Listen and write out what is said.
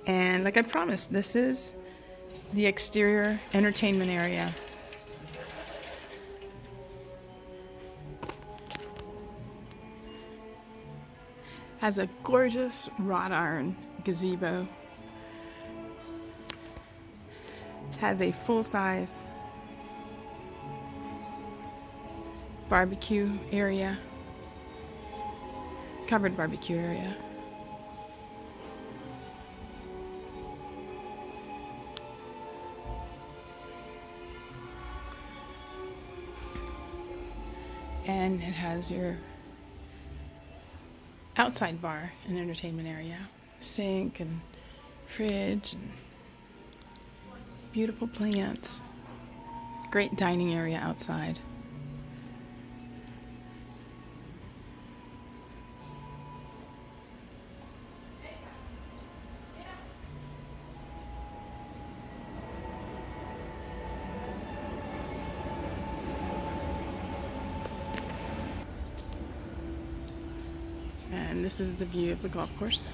And like I promised, this is the exterior entertainment area. Has a gorgeous wrought iron gazebo. Has a full-size barbecue area, covered barbecue area. And it has your outside bar and entertainment area, sink and fridge and beautiful plants, great dining area outside. And this is the view of the golf course.